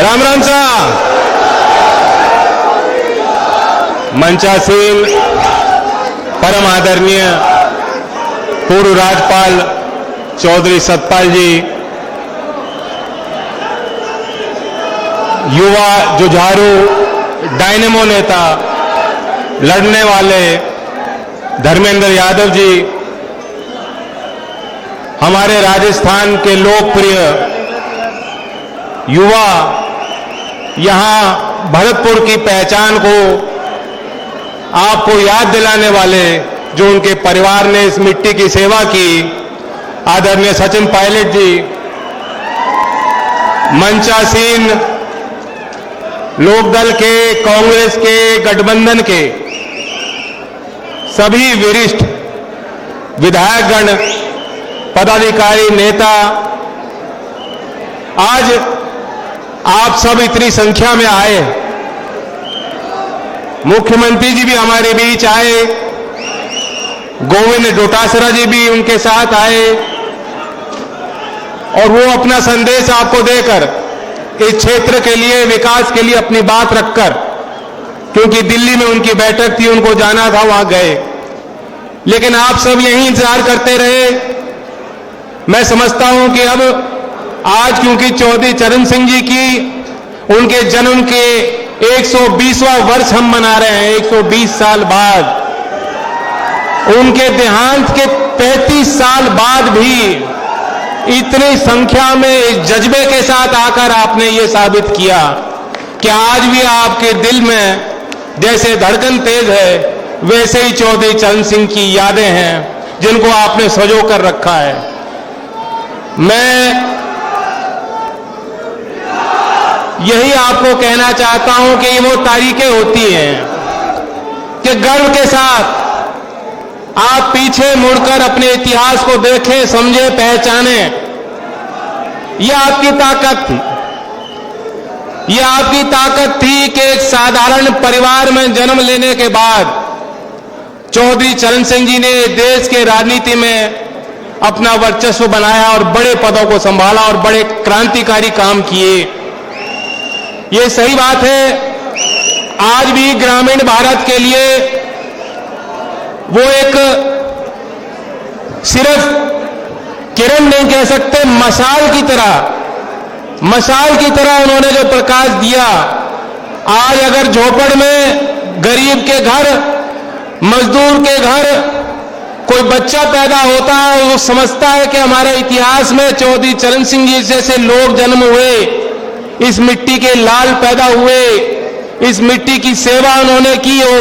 राम राम साहब। मंचासीन परम आदरणीय पूर्व राज्यपाल चौधरी सतपाल जी, युवा जुझारू डायनेमो नेता लड़ने वाले धर्मेंद्र यादव जी, हमारे राजस्थान के लोकप्रिय युवा, यहां भरतपुर की पहचान को आपको याद दिलाने वाले, जो उनके परिवार ने इस मिट्टी की सेवा की, आदरणीय सचिन पायलट जी, मंचासीन लोकदल के, कांग्रेस के, गठबंधन के सभी वरिष्ठ विधायकगण, पदाधिकारी, नेता, आज आप सब इतनी संख्या में आए। मुख्यमंत्री जी भी हमारे बीच आए, गोविंद डोटासरा जी भी उनके साथ आए, और वो अपना संदेश आपको देकर इस क्षेत्र के लिए, विकास के लिए अपनी बात रखकर, क्योंकि दिल्ली में उनकी बैठक थी, उनको जाना था, वहां गए, लेकिन आप सब यहीं इंतजार करते रहे। मैं समझता हूं कि अब आज, क्योंकि चौधरी चरण सिंह जी की, उनके जन्म के 120वां वर्ष हम मना रहे हैं, 120 साल बाद, उनके देहांत के 35 साल बाद भी इतनी संख्या में इस जज्बे के साथ आकर आपने ये साबित किया कि आज भी आपके दिल में जैसे धड़कन तेज है, वैसे ही चौधरी चरण सिंह की यादें हैं, जिनको आपने सजो कर रखा है। मैं यही आपको कहना चाहता हूं कि ये वो तारीखें होती हैं कि गर्व के साथ आप पीछे मुड़कर अपने इतिहास को देखें, समझें, पहचानें। यह आपकी ताकत थी, यह आपकी ताकत थी कि एक साधारण परिवार में जन्म लेने के बाद चौधरी चरण सिंह जी ने देश के राजनीति में अपना वर्चस्व बनाया और बड़े पदों को संभाला और बड़े क्रांतिकारी काम किए। ये सही बात है, आज भी ग्रामीण भारत के लिए वो एक सिर्फ किरण नहीं कह सकते, मशाल की तरह उन्होंने जो प्रकाश दिया। आज अगर झोपड़ में गरीब के घर, मजदूर के घर कोई बच्चा पैदा होता है, वो समझता है कि हमारे इतिहास में चौधरी चरण सिंह जी जैसे लोग जन्म हुए, इस मिट्टी के लाल पैदा हुए, इस मिट्टी की सेवा उन्होंने की हो,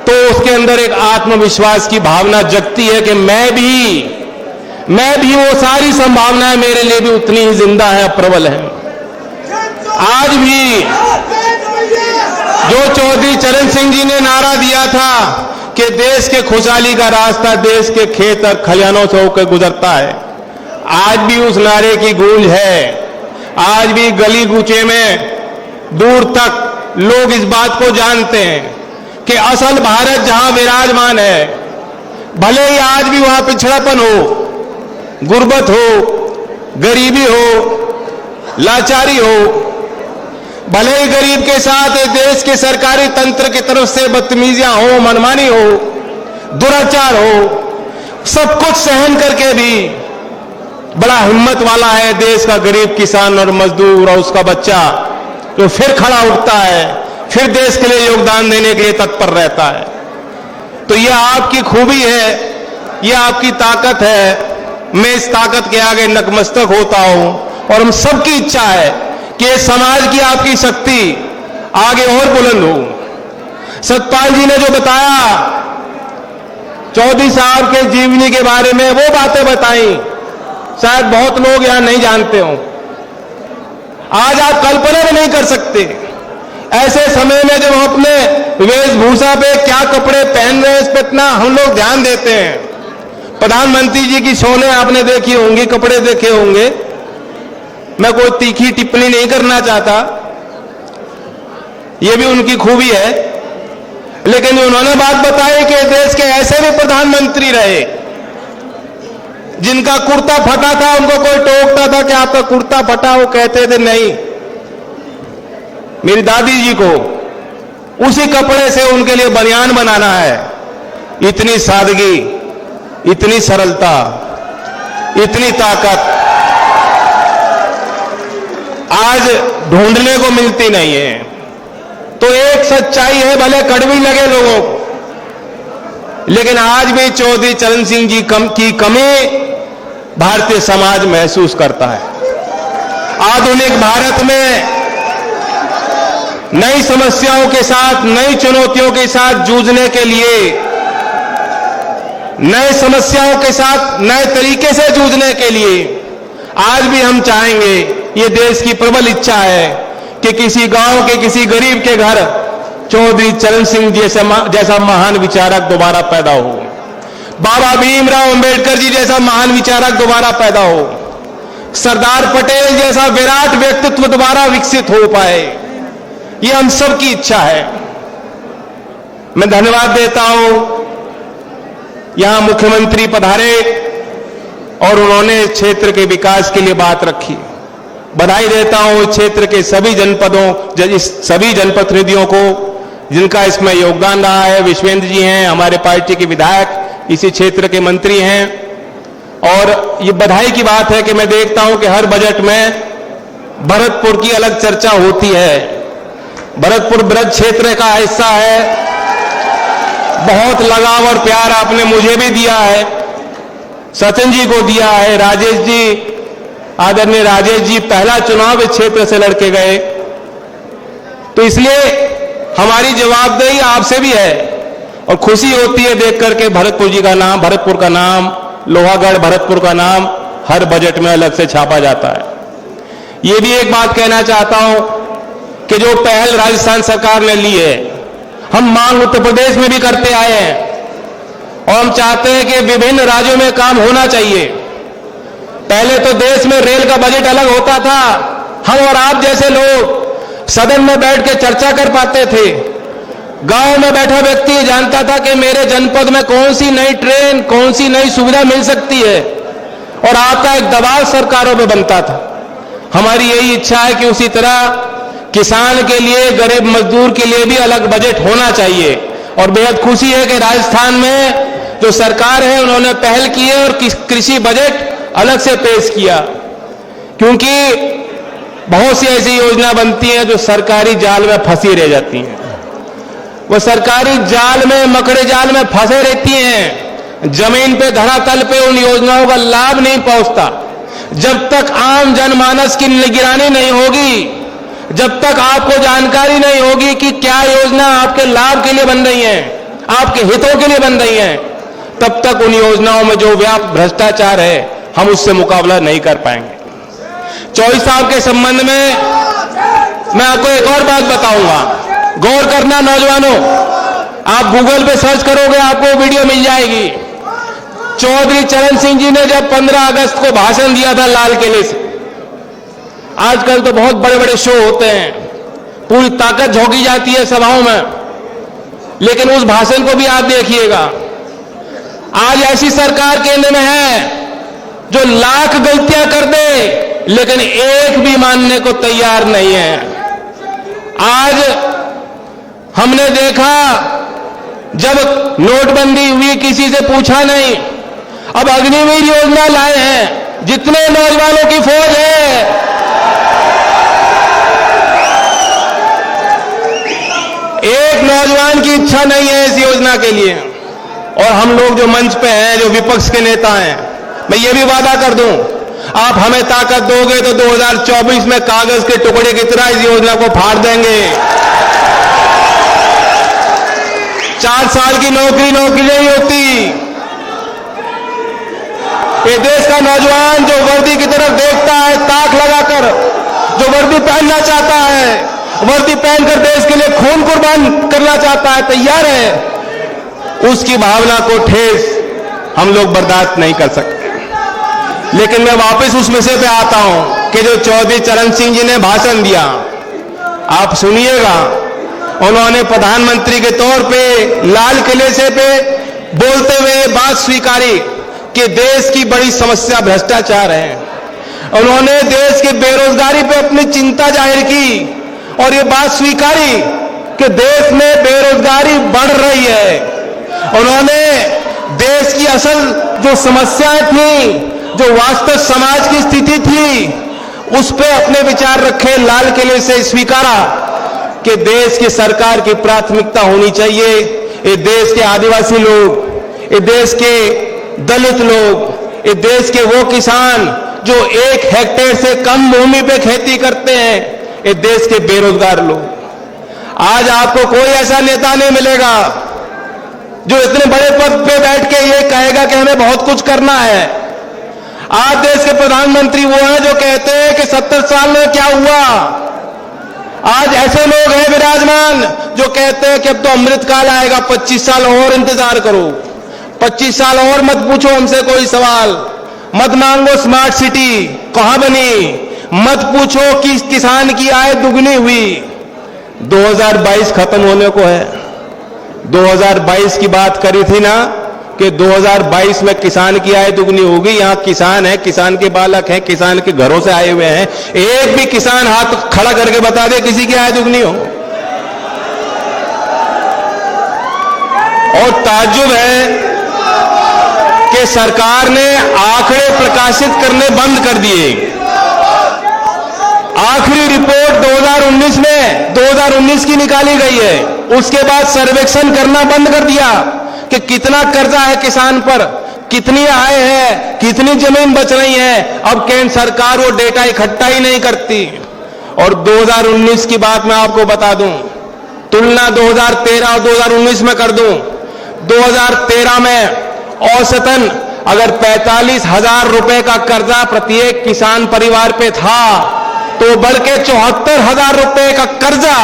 तो उसके अंदर एक आत्मविश्वास की भावना जगती है कि मैं भी वो सारी संभावनाएं मेरे लिए भी उतनी ही जिंदा है, प्रबल है। आज भी जो चौधरी चरण सिंह जी ने नारा दिया था कि देश के खुशहाली का रास्ता देश के खेत और खलिहानों से होकर गुजरता है, आज भी उस नारे की गूंज है। आज भी गली कूचे में दूर तक लोग इस बात को जानते हैं कि असल भारत जहां विराजमान है, भले ही आज भी वहां पिछड़ापन हो, गुर्बत हो, गरीबी हो, लाचारी हो, भले ही गरीब के साथ देश के सरकारी तंत्र की तरफ से बदतमीजियां हो, मनमानी हो, दुराचार हो, सब कुछ सहन करके भी बड़ा हिम्मत वाला है देश का गरीब किसान और मजदूर और उसका बच्चा, जो फिर खड़ा उठता है, फिर देश के लिए योगदान देने के लिए तत्पर रहता है। तो यह आपकी खूबी है, यह आपकी ताकत है। मैं इस ताकत के आगे नतमस्तक होता हूं, और हम सबकी इच्छा है कि समाज की आपकी शक्ति आगे और बुलंद हो। सतपाल जी ने जो बताया, चौधरी साहब के जीवनी के बारे में वो बातें बताई, शायद बहुत लोग यहां नहीं जानते हो। आज आप कल्पना भी नहीं कर सकते, ऐसे समय में जब हम अपने वेशभूषा पे क्या कपड़े पहन रहे हैं, इस पर इतना हम लोग ध्यान देते हैं। प्रधानमंत्री जी की शोले आपने देखी होंगी, कपड़े देखे होंगे, मैं कोई तीखी टिप्पणी नहीं करना चाहता, यह भी उनकी खूबी है, लेकिन उन्होंने बात बताई कि देश के ऐसे भी प्रधानमंत्री रहे जिनका कुर्ता फटा था, उनको कोई टोकता था कि आपका कुर्ता फटा, वो कहते थे नहीं, मेरी दादी जी को उसी कपड़े से उनके लिए बनियान बनाना है। इतनी सादगी, इतनी सरलता, इतनी ताकत आज ढूंढने को मिलती नहीं है। तो एक सच्चाई है, भले कड़वी लगे लोगों को, लेकिन आज भी चौधरी चरण सिंह जी की कमी भारतीय समाज महसूस करता है। आधुनिक भारत में नई समस्याओं के साथ, नई चुनौतियों के साथ जूझने के लिए, नए समस्याओं के साथ नए तरीके से जूझने के लिए आज भी हम चाहेंगे, ये देश की प्रबल इच्छा है कि किसी गांव के किसी गरीब के घर चौधरी चरण सिंह जैसा महान विचारक दोबारा पैदा हो, बाबा भीमराव अंबेडकर जी जैसा महान विचारक दोबारा पैदा हो, सरदार पटेल जैसा विराट व्यक्तित्व दोबारा विकसित हो पाए। ये हम सब की इच्छा है। मैं धन्यवाद देता हूं, यहां मुख्यमंत्री पधारे और उन्होंने क्षेत्र के विकास के लिए बात रखी। बधाई देता हूं क्षेत्र के सभी सभी जनप्रतिनिधियों को जिनका इसमें योगदान रहा है। विश्वेंद्र जी हैं, हमारे पार्टी के विधायक, इसी क्षेत्र के मंत्री हैं। और ये बधाई की बात है कि मैं देखता हूं कि हर बजट में भरतपुर की अलग चर्चा होती है। भरतपुर ब्रज क्षेत्र का हिस्सा है, बहुत लगाव और प्यार आपने मुझे भी दिया है, सचिन जी को दिया है, राजेश जी, आदरणीय राजेश जी पहला चुनाव इस क्षेत्र से लड़के गए, तो इसलिए हमारी जवाबदेही आपसे भी है और खुशी होती है देख करके भरतपुर जी का नाम, भरतपुर का नाम, लोहागढ़ भरतपुर का नाम हर बजट में अलग से छापा जाता है। ये भी एक बात कहना चाहता हूं कि जो पहल राजस्थान सरकार ने ली है, हम मांग उत्तर प्रदेश में भी करते आए हैं और हम चाहते हैं कि विभिन्न राज्यों में काम होना चाहिए। पहले तो देश में रेल का बजट अलग होता था, हम और आप जैसे लोग सदन में बैठ के चर्चा कर पाते थे। गांव में बैठा व्यक्ति जानता था कि मेरे जनपद में कौन सी नई ट्रेन, कौन सी नई सुविधा मिल सकती है, और आपका एक दबाव सरकारों पे बनता था। हमारी यही इच्छा है कि उसी तरह किसान के लिए, गरीब मजदूर के लिए भी अलग बजट होना चाहिए। और बेहद खुशी है कि राजस्थान में जो सरकार है उन्होंने पहल की है और कृषि बजट अलग से पेश किया, क्योंकि बहुत सी ऐसी योजना बनती हैं जो सरकारी जाल में फंसी रह जाती हैं। वो सरकारी जाल में, मकड़े जाल में फंसे रहती हैं, जमीन पे, धरातल पे उन योजनाओं का लाभ नहीं पहुंचता। जब तक आम जनमानस की निगरानी नहीं होगी, जब तक आपको जानकारी नहीं होगी कि क्या योजना आपके लाभ के लिए बन रही है, आपके हितों के लिए बन रही है, तब तक उन योजनाओं में जो व्याप्त भ्रष्टाचार है हम उससे मुकाबला नहीं कर पाएंगे। 24 साहब के संबंध में मैं आपको एक और बात बताऊंगा, गौर करना नौजवानों, आप गूगल पे सर्च करोगे आपको वीडियो मिल जाएगी। चौधरी चरण सिंह जी ने जब 15 अगस्त को भाषण दिया था लाल किले से, आजकल तो बहुत बड़े बड़े शो होते हैं, पूरी ताकत झोंकी जाती है सभाओं में, लेकिन उस भाषण को भी आप देखिएगा। आज ऐसी सरकार केंद्र में है जो लाख गलतियां कर दे लेकिन एक भी मानने को तैयार नहीं है। आज हमने देखा जब नोटबंदी हुई किसी से पूछा नहीं, अब अग्निवीर योजना लाए हैं, जितने नौजवानों की फौज है, एक नौजवान की इच्छा नहीं है इस योजना के लिए। और हम लोग जो मंच पे हैं, जो विपक्ष के नेता हैं, मैं ये भी वादा कर दूं, आप हमें ताकत दोगे तो 2024 में कागज के टुकड़े की तरह इस योजना को फाड़ देंगे। 4 साल की नौकरी नहीं होती। ये देश का नौजवान जो वर्दी की तरफ देखता है ताक लगाकर, जो वर्दी पहनना चाहता है, वर्दी पहनकर देश के लिए खून कुर्बान करना चाहता है, तैयार है, उसकी भावना को ठेस हम लोग बर्दाश्त नहीं कर सकते। लेकिन मैं वापस उस विषय पे आता हूं कि जो चौधरी चरण सिंह जी ने भाषण दिया, आप सुनिएगा। उन्होंने प्रधानमंत्री के तौर पे लाल किले से पे बोलते हुए बात स्वीकारी कि देश की बड़ी समस्या भ्रष्टाचार है। उन्होंने देश की बेरोजगारी पे अपनी चिंता जाहिर की और ये बात स्वीकारी कि देश में बेरोजगारी बढ़ रही है। उन्होंने देश की असल जो समस्याएं थी, जो वास्तव समाज की स्थिति थी, उस पे अपने विचार रखे। लाल किले से स्वीकारा कि देश की सरकार की प्राथमिकता होनी चाहिए ये देश के आदिवासी लोग, ये देश के दलित लोग, ये देश के वो किसान जो 1 हेक्टेयर से कम भूमि पे खेती करते हैं, ये देश के बेरोजगार लोग। आज आपको कोई ऐसा नेता नहीं मिलेगा जो इतने बड़े पद पे बैठ के ये कहेगा कि हमें बहुत कुछ करना है। आज देश के प्रधानमंत्री वो हैं जो कहते हैं कि 70 साल में क्या हुआ। आज ऐसे लोग हैं विराजमान जो कहते हैं कि अब तो अमृतकाल आएगा, 25 साल और इंतजार करो, 25 साल और मत पूछो हमसे कोई सवाल, मत मांगो स्मार्ट सिटी कहां बनी, मत पूछो कि किसान की आय दुगनी हुई। 2022 खत्म होने को है। 2022 की बात करी थी ना कि 2022 में किसान की आय दुगनी होगी। यहां किसान है, किसान के बालक हैं, किसान के घरों से आए हुए हैं। एक भी किसान हाथ खड़ा करके बता दे किसी की आय दुगनी हो। और ताज्जुब है कि सरकार ने आंकड़े प्रकाशित करने बंद कर दिए। आखिरी रिपोर्ट 2019 की निकाली गई है, उसके बाद सर्वेक्षण करना बंद कर दिया कि कितना कर्जा है किसान पर, कितनी आय है, कितनी जमीन बच रही है। अब केंद्र सरकार वो डेटा इकट्ठा ही नहीं करती। और 2019 की बात मैं आपको बता दूं, तुलना 2013 और 2019 में कर दूं। 2013 में औसतन अगर 45,000 रुपए का कर्जा प्रत्येक किसान परिवार पे था तो बढ़ के 74,000 रुपए का कर्जा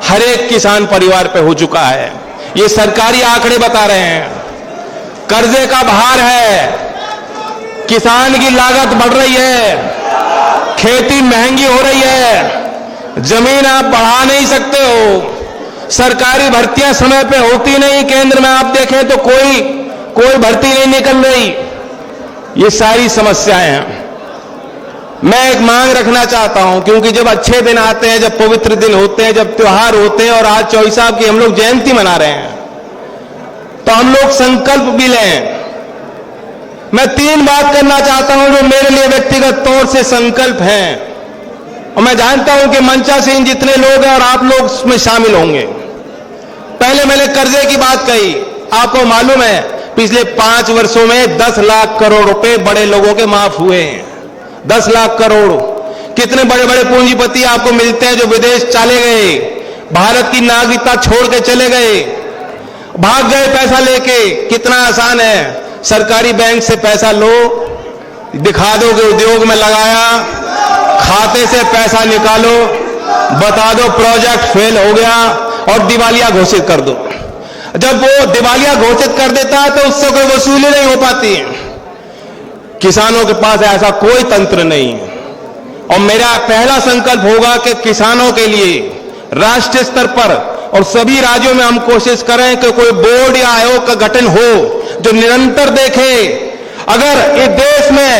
हर एक किसान परिवार पे हो चुका है। ये सरकारी आंकड़े बता रहे हैं। कर्जे का भार है, किसान की लागत बढ़ रही है, खेती महंगी हो रही है, जमीन आप बढ़ा नहीं सकते हो, सरकारी भर्तियां समय पे होती नहीं, केंद्र में आप देखें तो कोई भर्ती नहीं निकल रही। ये सारी समस्याएं हैं। मैं एक मांग रखना चाहता हूं, क्योंकि जब अच्छे दिन आते हैं, जब पवित्र दिन होते हैं, जब त्योहार होते हैं, और आज चौधरी साहब की हम लोग जयंती मना रहे हैं, तो हम लोग संकल्प भी लें। मैं 3 बात करना चाहता हूं जो मेरे लिए व्यक्तिगत तौर से संकल्प हैं, और मैं जानता हूं कि मंचा सिंह जितने लोग हैं और आप लोग उसमें शामिल होंगे। पहले मैंने कर्जे की बात कही। आपको मालूम है पिछले 5 वर्षों में 10 लाख करोड़ रुपए बड़े लोगों के माफ हुए हैं। 10 लाख करोड़। कितने बड़े बड़े पूंजीपति आपको मिलते हैं जो विदेश चले गए, भारत की नागरिकता छोड़ के चले गए, भाग गए पैसा लेके। कितना आसान है, सरकारी बैंक से पैसा लो, दिखा दो कि उद्योग में लगाया, खाते से पैसा निकालो, बता दो प्रोजेक्ट फेल हो गया और दिवालिया घोषित कर दो। जब वो दिवालिया घोषित कर देता है तो उससे कोई वसूली नहीं हो पाती है। किसानों के पास ऐसा कोई तंत्र नहीं है। और मेरा पहला संकल्प होगा कि किसानों के लिए राष्ट्रीय स्तर पर और सभी राज्यों में हम कोशिश करें कि कोई बोर्ड या आयोग का गठन हो जो निरंतर देखे। अगर इस देश में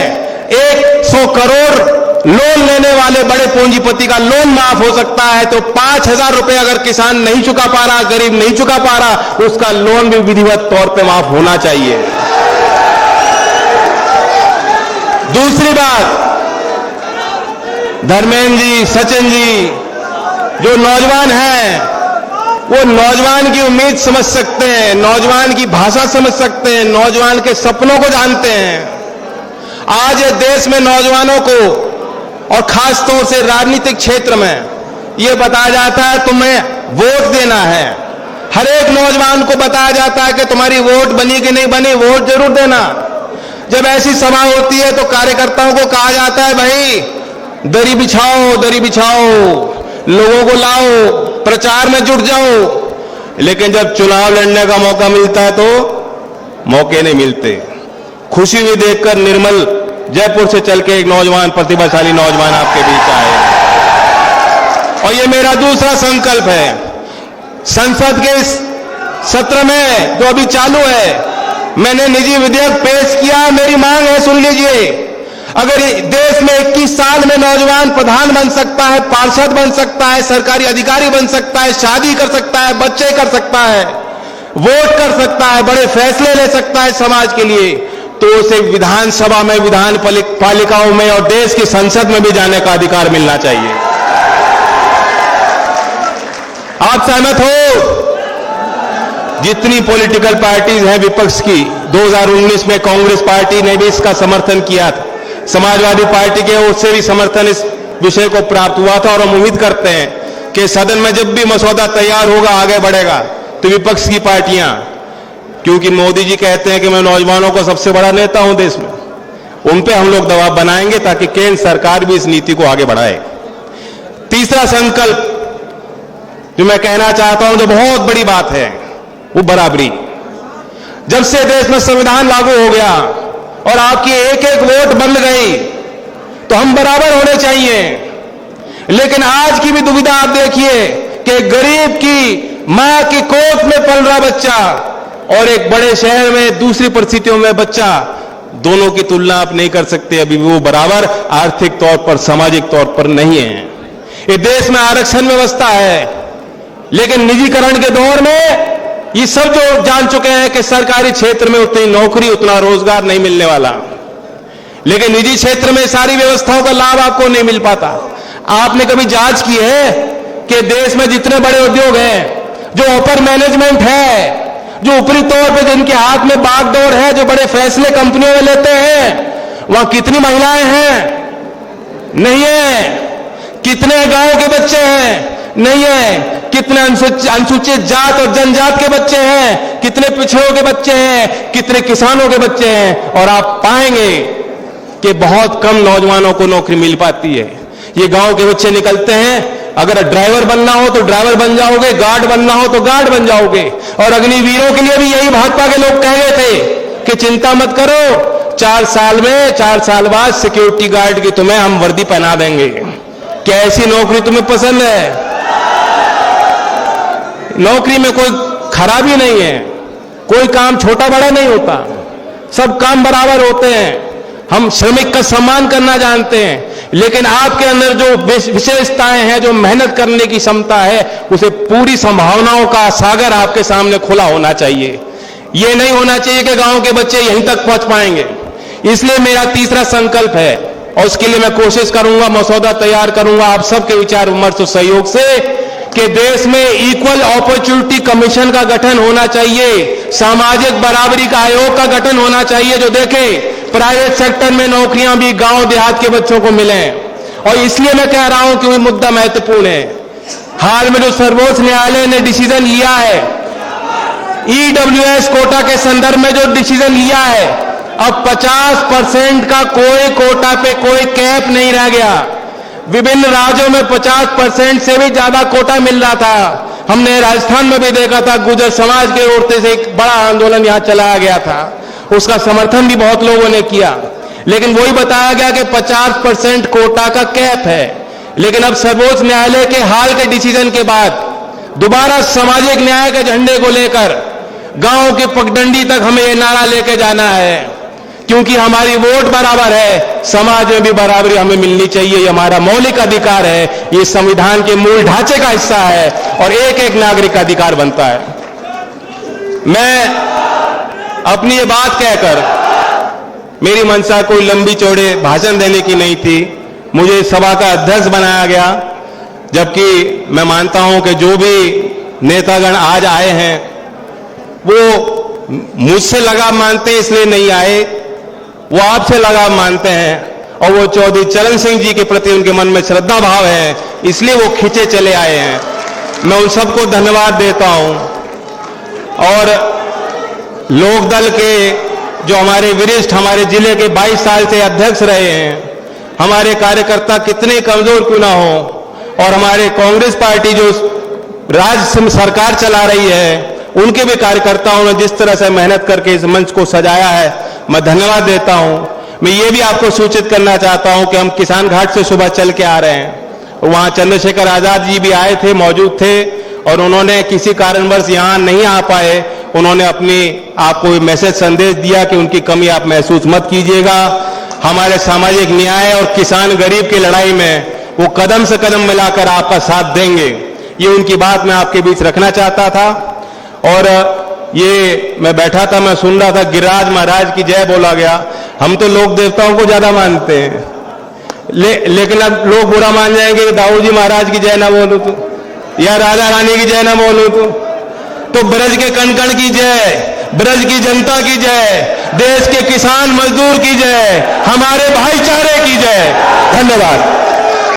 100 करोड़ लोन लेने वाले बड़े पूंजीपति का लोन माफ हो सकता है, तो 5,000 रुपए अगर किसान नहीं चुका पा रहा, गरीब नहीं चुका पा रहा, उसका लोन भी विधिवत तौर पे माफ होना चाहिए। दूसरी बात, धर्मेंद्र जी, सचिन जी जो नौजवान हैं, वो नौजवान की उम्मीद समझ सकते हैं, नौजवान की भाषा समझ सकते हैं, नौजवान के सपनों को जानते हैं। आज देश में नौजवानों को और खास तौर से राजनीतिक क्षेत्र में यह बताया जाता है तुम्हें वोट देना है। हर एक नौजवान को बताया जाता है कि तुम्हारी वोट बनी कि नहीं बनी, वोट जरूर देना। जब ऐसी सभा होती है तो कार्यकर्ताओं को कहा जाता है भाई दरी बिछाओ, दरी बिछाओ, लोगों को लाओ, प्रचार में जुट जाओ। लेकिन जब चुनाव लड़ने का मौका मिलता है तो मौके नहीं मिलते। खुशी भी देखकर निर्मल जयपुर से चल के एक नौजवान, प्रतिभाशाली नौजवान आपके बीच आए। और ये मेरा दूसरा संकल्प है। संसद के इस सत्र में जो अभी चालू है, मैंने निजी विधेयक पेश किया। मेरी मांग है, सुन लीजिए, अगर देश में 21 साल में नौजवान प्रधान बन सकता है, पार्षद बन सकता है, सरकारी अधिकारी बन सकता है, शादी कर सकता है, बच्चे कर सकता है, वोट कर सकता है, बड़े फैसले ले सकता है समाज के लिए, तो उसे विधानसभा में, विधान पालिकाओं में और देश की संसद में भी जाने का अधिकार मिलना चाहिए। आप सहमत हो? जितनी पॉलिटिकल पार्टीज हैं विपक्ष की, 2019 में कांग्रेस पार्टी ने भी इसका समर्थन किया था, समाजवादी पार्टी के ओर से भी समर्थन इस विषय को प्राप्त हुआ था, और हम उम्मीद करते हैं कि सदन में जब भी मसौदा तैयार होगा, आगे बढ़ेगा, तो विपक्ष की पार्टियां, क्योंकि मोदी जी कहते हैं कि मैं नौजवानों का सबसे बड़ा नेता हूं देश में, उन पे हम लोग दबाव बनाएंगे ताकि केंद्र सरकार भी इस नीति को आगे बढ़ाए। तीसरा संकल्प जो मैं कहना चाहता हूं, जो बहुत बड़ी बात है, वो बराबरी। जब से देश में संविधान लागू हो गया और आपकी एक एक वोट बन गई, तो हम बराबर होने चाहिए। लेकिन आज की भी दुविधा आप देखिए कि गरीब की मां की कोख में पल रहा बच्चा और एक बड़े शहर में दूसरी परिस्थितियों में बच्चा, दोनों की तुलना आप नहीं कर सकते। अभी भी वो बराबर आर्थिक तौर पर, सामाजिक तौर पर नहीं है। ये देश में आरक्षण व्यवस्था है, लेकिन निजीकरण के दौर में ये सब जो जान चुके हैं कि सरकारी क्षेत्र में उतनी नौकरी, उतना रोजगार नहीं मिलने वाला, लेकिन निजी क्षेत्र में सारी व्यवस्थाओं का लाभ आपको नहीं मिल पाता। आपने कभी जांच की है कि देश में जितने बड़े उद्योग हैं, जो अपर मैनेजमेंट है, जो ऊपरी तौर पे जिनके हाथ में बागडोर है, जो बड़े फैसले कंपनियों में लेते हैं, वहां कितनी महिलाएं हैं? नहीं है। कितने गांव के बच्चे हैं? नहीं है। कितने अनुसूचित जात और जनजात के बच्चे हैं? कितने पिछड़ों के बच्चे हैं? कितने किसानों के बच्चे हैं? और आप पाएंगे कि बहुत कम नौजवानों को नौकरी मिल पाती है। ये गांव के बच्चे निकलते हैं, अगर ड्राइवर बनना हो तो ड्राइवर बन जाओगे, गार्ड बनना हो तो गार्ड बन जाओगे। और अग्निवीरों के लिए भी यही भाजपा के लोग कह गए थे कि चिंता मत करो, 4 साल में, 4 साल बाद सिक्योरिटी गार्ड की तुम्हें हम वर्दी पहना देंगे। क्या ऐसी नौकरी तुम्हें पसंद है? नौकरी में कोई खराबी नहीं है, कोई काम छोटा बड़ा नहीं होता, सब काम बराबर होते हैं। हम श्रमिक का सम्मान करना जानते हैं, लेकिन आपके अंदर जो विशेषताएं हैं, जो मेहनत करने की क्षमता है, उसे पूरी संभावनाओं का सागर आपके सामने खुला होना चाहिए। ये नहीं होना चाहिए कि गांव के बच्चे यहीं तक पहुंच पाएंगे। इसलिए मेरा तीसरा संकल्प है, और उसके लिए मैं कोशिश करूंगा, मसौदा तैयार करूंगा आप सबके विचार विमर्श और सहयोग से, कि देश में इक्वल अपॉर्चुनिटी कमीशन का गठन होना चाहिए, सामाजिक बराबरी का आयोग का गठन होना चाहिए, जो देखे प्राइवेट सेक्टर में नौकरियां भी गांव देहात के बच्चों को मिलें। और इसलिए मैं कह रहा हूं कि ये मुद्दा महत्वपूर्ण है। हाल में जो सर्वोच्च न्यायालय ने डिसीजन लिया है, ईडब्ल्यूएस कोटा के संदर्भ में जो डिसीजन लिया है, अब 50% का कोई कोटा पे कोई कैप नहीं रह गया। विभिन्न राज्यों में 50% से भी ज्यादा कोटा मिल रहा था। हमने राजस्थान में भी देखा था, गुर्जर समाज के ओर से एक बड़ा आंदोलन यहां चलाया गया था, उसका समर्थन भी बहुत लोगों ने किया। लेकिन वही बताया गया कि 50% कोटा का कैप है। लेकिन अब सर्वोच्च न्यायालय के हाल के डिसीजन के बाद दोबारा सामाजिक न्याय के झंडे को लेकर गांव की पगडंडी तक हमें ये नारा लेके जाना है, क्योंकि हमारी वोट बराबर है, समाज में भी बराबरी हमें मिलनी चाहिए। ये हमारा मौलिक अधिकार है, ये संविधान के मूल ढांचे का हिस्सा है और एक एक नागरिक का अधिकार बनता है। मैं अपनी ये बात कहकर, मेरी मंशा कोई लंबी चौड़े भाषण देने की नहीं थी, मुझे सभा का अध्यक्ष बनाया गया, जबकि मैं मानता हूं कि जो भी नेतागण आज आए हैं वो मुझसे लगाव मानते हैं इसलिए नहीं आए, वो आपसे लगाव मानते हैं, और वो चौधरी चरण सिंह जी के प्रति उनके मन में श्रद्धा भाव है, इसलिए वो खींचे चले आए हैं। मैं उन सबको धन्यवाद देता हूं। और लोकदल के जो हमारे वरिष्ठ, हमारे जिले के 22 साल से अध्यक्ष रहे हैं, हमारे कार्यकर्ता कितने कमजोर क्यों ना हो, और हमारे कांग्रेस पार्टी जो राज्य सरकार चला रही है, उनके भी कार्यकर्ताओं ने जिस तरह से मेहनत करके इस मंच को सजाया है, मैं धन्यवाद देता हूं। मैं ये भी आपको सूचित करना चाहता हूं कि हम किसान घाट से सुबह चल के आ रहे हैं, वहां चंद्रशेखर आजाद जी भी आए थे, मौजूद थे, और उन्होंने किसी कारणवश यहां नहीं आ पाए। उन्होंने अपनी आपको मैसेज संदेश दिया कि उनकी कमी आप महसूस मत कीजिएगा। हमारे सामाजिक न्याय और किसान गरीब की लड़ाई में वो कदम से कदम मिलाकर आपका साथ देंगे। ये उनकी बात मैं आपके बीच रखना चाहता था। और ये मैं बैठा था, मैं सुन रहा था, गिरिराज महाराज की जय बोला गया। हम तो लोक देवताओं को ज्यादा मानते हैं, लेकिन अब लोग बुरा मान जाएंगे कि दाऊ जी महाराज की जय ना बोलूं तो, या राधा रानी की जय ना बोलूं तो ब्रज के कण कण की जय, ब्रज की जनता की जय, देश के किसान मजदूर की जय, हमारे भाईचारे की जय। धन्यवाद।